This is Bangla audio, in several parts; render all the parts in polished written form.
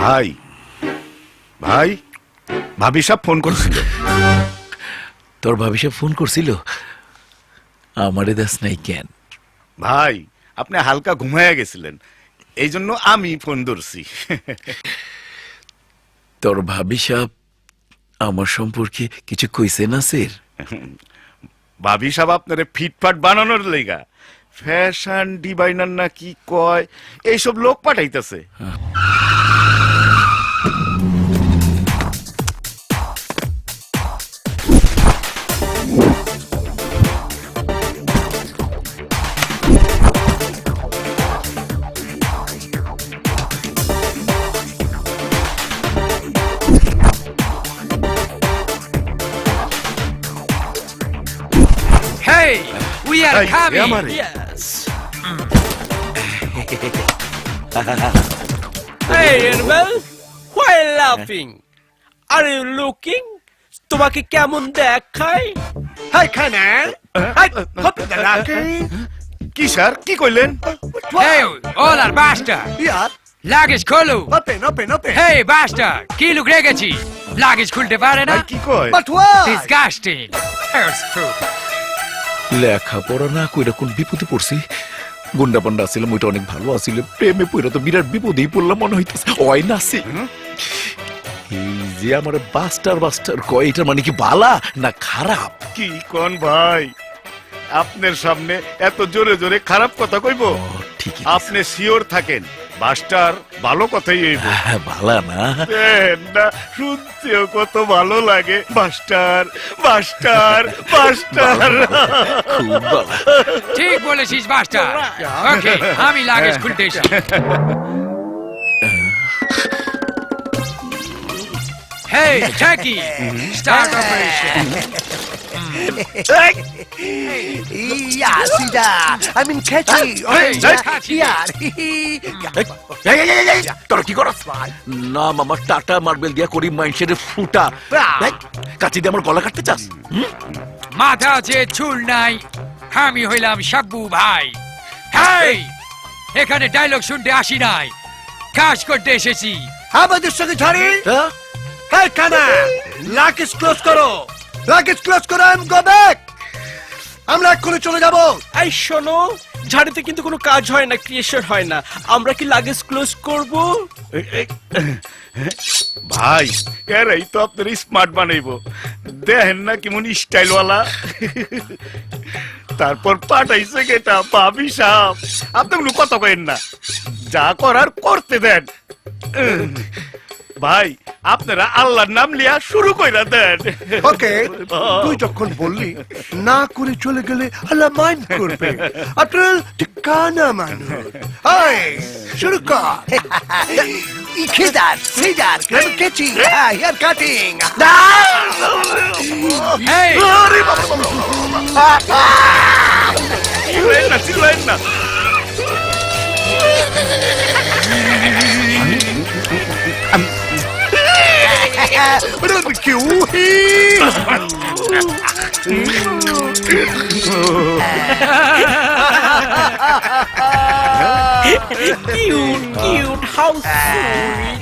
ভাই ভাই ভাবি সাহেব ফোন করছিল। তোর ভাবি সাহেব ফোন করছিল? আমারে দাস নাই কেন? ভাই আপনি হালকা ঘুমাইয়া গেছিলেন, এই জন্য আমি ফোন ধরছি। তোর ভাবি সাহেব আমার সম্পর্কে কিছু কইছে না স্যার? ভাবি সাহেব আপনারে ফিটফাট বানানোর লেগা ফ্যাশন ডিজাইনার না কি কয় এইসব লোক পাঠাইতেছে। Hey, we are Hey, coming. Yamari. Yes. Hey, Annabelle, why are you laughing? Are you looking? তোমাকে কেমন দেখায়? Hey, Kanan! Hey, hopp the lucky! কি স্যার কি কইলেন? Hey, all are bastard. Yeah, luggage খোলো। open! Hey, bastard, কি লুক রেখেছি? লাগেজ খুলতে পারে না? ভাই কি কয়? But why? Disgusting. Earth's fruit. লেখাপড়া না কইরা কোন বিপদে পড়ছি। গুন্ডা পান্ডা ছিলাম, ওইটা অনেক ভালো আছিল। প্রেমে পড়া তো বিরাট বিপদেই পড়লাম মনে হইতেছে। ওই নাসি এই যে আমার বাস্টার কয়, এটা মানে কি বালা না খারাপ? কি কোন ভাই, আপনার সামনে এত জোরে জোরে খারাপ কথা কইব? ঠিক আপনি শিওর থাকেন মাস্টার ভালো কথাই হইব। বালা না? না শুনতেও কত ভালো লাগে। Master master master. খুব বালা। ঠিক বলেছিস বাস্টার। ওকে, আমি লাগেজ খুলতে এসেছি। Hey, Jackie, start operation. Yeah, see that? I mean, catchy! Hey, yeah, catchy. yeah. তোরা কি করস? না মামা, টাটা মার্বেল দিয়া করি মাইন্ডসের ফুটা। এই, কাচি দিয়ে আমার গলা কাটতে চাস? মাথা আছে চুল নাই, আমি হইলাম সাব্বু ভাই। হেই, এখানে ডায়লগ শুনতে আসি নাই, কাজ করতে এসেছি। আমাদের সঙ্গে ঝাড়ি! হ্যাঁ? Hey, Kanan! Luggage close করো! Luggage close করো and go back! আমরা এক্ষুনি চলে যাব! এই শোনো, ঝাড়িতে কিন্তু কোনো কাজ হয় না, ক্রিয়েশন হয় না। আমরা কি লাগেজ ক্লোজ করব? ভাই এরাই তো আপনার স্মার্ট বানাইবো, দেখেন না কেমন স্টাইলওয়ালা। তারপর পাঠাইছে কেটা ভাবি সাহেব। আপনি কোনো কথা কইেন না, যা করার করতে দেন। ভাই আপনারা আল্লাহর নাম লিয়া শুরু কইরা দেন। ওকে, তুই যখন বললি না করে চলে গেলে আল্লাহ মাইন্ড করবে। আপনার ঠিকানা মানুষ। এই, শুরু কর। Scissor, catchy, here cutting. Hey, চিল্লাইন না। Cute, how sweet.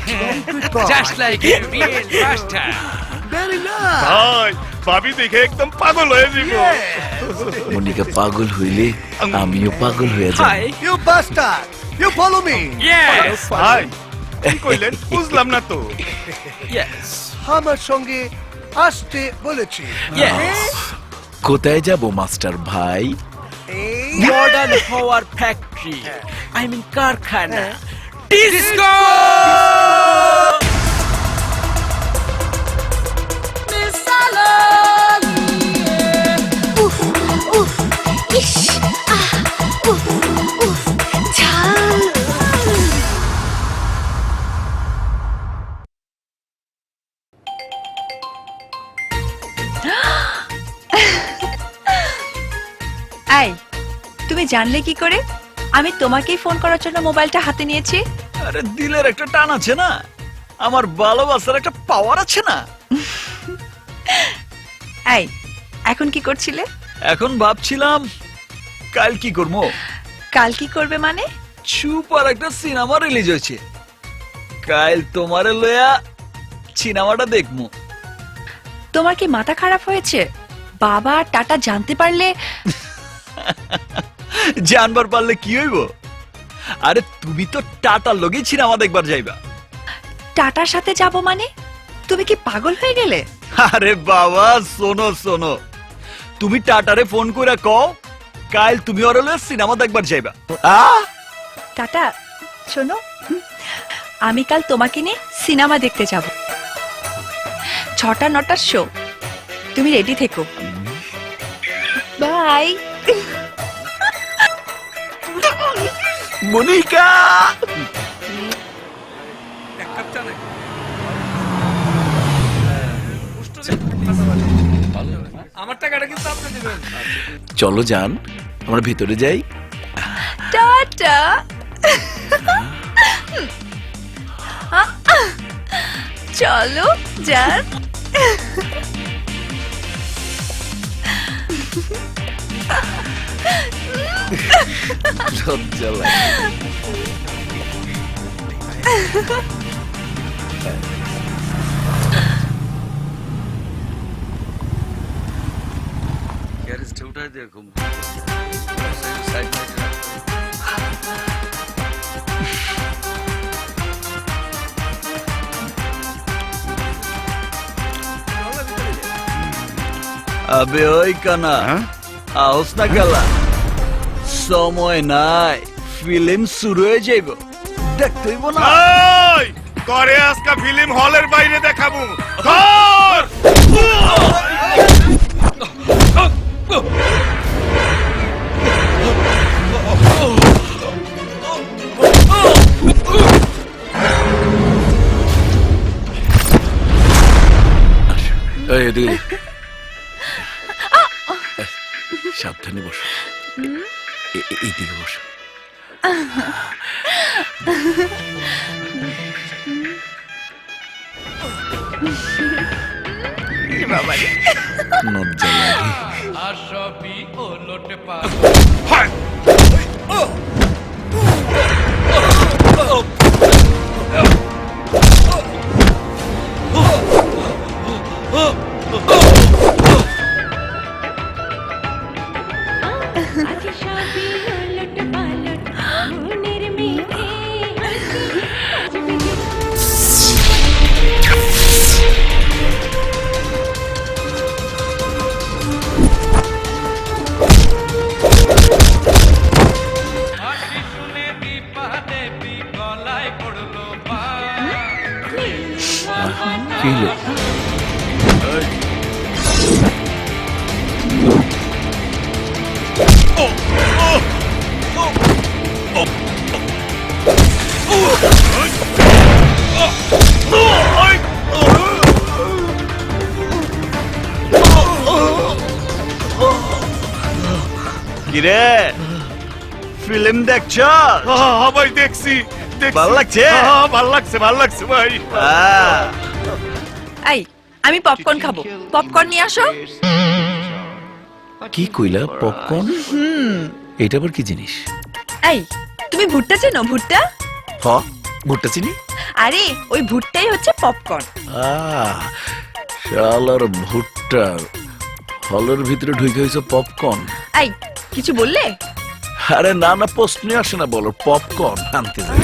just like a real master. Very nice. ভাই ভাবি দেখে একদম পাগল হয়ে যাব। মনিকা পাগল হইলে আমিও পাগল হয়ে যাব। Hi. You bastard! You follow me. Yes. ভাই কি কইলেন বুঝলাম না তো। Yes. আমার সঙ্গে আসতে বলেছি। Yes. কোথায় যাব মাস্টার ভাই? Modern Power Factory. I mean কারখানা। Disco! উফ উফ ইস আহ উফ উফ ঝাল। এই, তুমি জানলে কি করে আমি তোমাকেই ফোন করার জন্য মোবাইলটা হাতে নিয়েছি? আরে দিলের একটা টান আছে না, আমার ভালোবাসার একটা পাওয়ার আছে না। এই, এখন কি করছিলে? এখন ভাবছিলাম কাল কি করবো। কাল কি করবে মানে? সুপার একটা সিনেমা রিলিজ হয়েছে, কাল তোমারে লয়া সিনেমাটা দেখমু। তোমার কি মাথা খারাপ হয়েছে? বাবা আর টাটা জানতে পারলে জানবার পারলে কি হইব? আরে তুমি তো টাটার লগেই সিনেমা দেখবার যাইবা। টাটার সাথে যাব মানে? তুমি কি পাগল হয়ে গেলে? আরে বাবা শোনো শোনো, তুমি টাটারে ফোন করে কও কাল তুমি ওর লয়া সিনেমা দেখবার যাইবা। টাটা শোনো, আমি কাল তোমাকে নিয়ে সিনেমা দেখতে যাব। 6টা 9টার শো, তুমি রেডি থেকো। বাই। মনিকা চলো যান, আমরা ভেতরে যাই। টাটা। চলো যান। লজ্জা লাগে। আবে ওই কানা, হ্যাঁ? আহস না গেলা, সময় নাই, ফিল্ম শুরু হয়ে যাইব, দেখতে হইব না। ওই করে আজকে ফিল্ম হলের বাইরে দেখাবো। ধর! এই, এদিকে। সাবধানে বসো, এইদিকে বসো। লজ্জা লাগে। হায়! কি হলো? কিরে ফিল্ম দেখছ? ভাই দেখছি, ভাল লাগছে? ভাল লাগছে, ভাল লাগছে ভাই। এই, আমি পপকর্ন খাবো। পপকর্ন নিয়ে আসো। কি কইলা? পপকর্ন? এটা আবার কি জিনিস? এই, তুমি ভুট্টা চেনো? ভুট্টা? হ, ভুট্টা চিনি। আরে ওই ভুট্টাই হচ্ছে পপকর্ন। শালার ভুট্টা হলের ভিতরে ঢুকে হয়েছে পপকর্ন। এই, কিছু বললে? আরে না না, প্রশ্ন আসে না, বলো পপকর্ন আনতে যাই।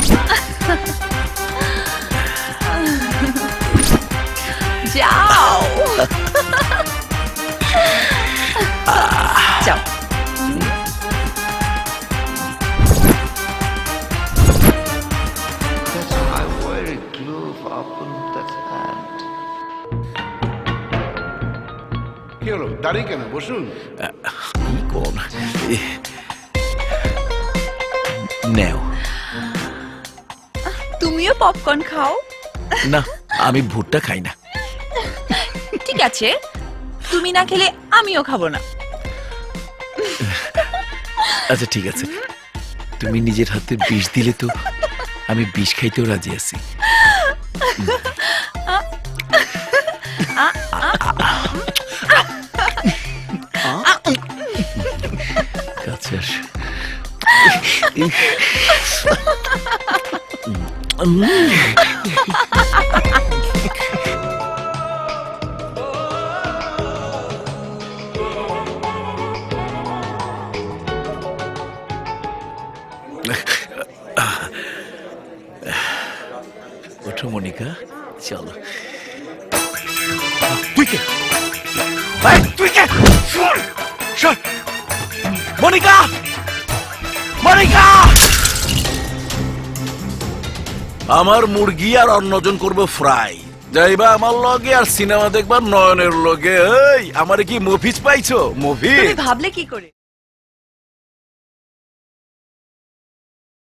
যাও যাও। কি হলো, দাঁড়িয়ে কেন? বসুন। কি কোন নেও। তুমিও পপকর্ন খাও? না, আমি ভুট্টা খাই না। ঠিক আছে, তুমি না খেলে আমিও খাবো না। আচ্ছা ঠিক আছে, তুমি নিজের হাতে বিষ দিলে তো আমি বিষ খাইতেও রাজি আছি। কাছে আস। ওঠো মনিকা, চলো। তুই কে এই, তুই কে শোন শোন মনিকা মনিকা আমার মুরগি আর অন্যজন করবো ফ্রাই, যাইবা আমার লগে আর সিনেমা দেখবা নয়নের লগে। এই আমারে কি মফিজ পাইছো? মফিজ তুমি ভাবলে কি করে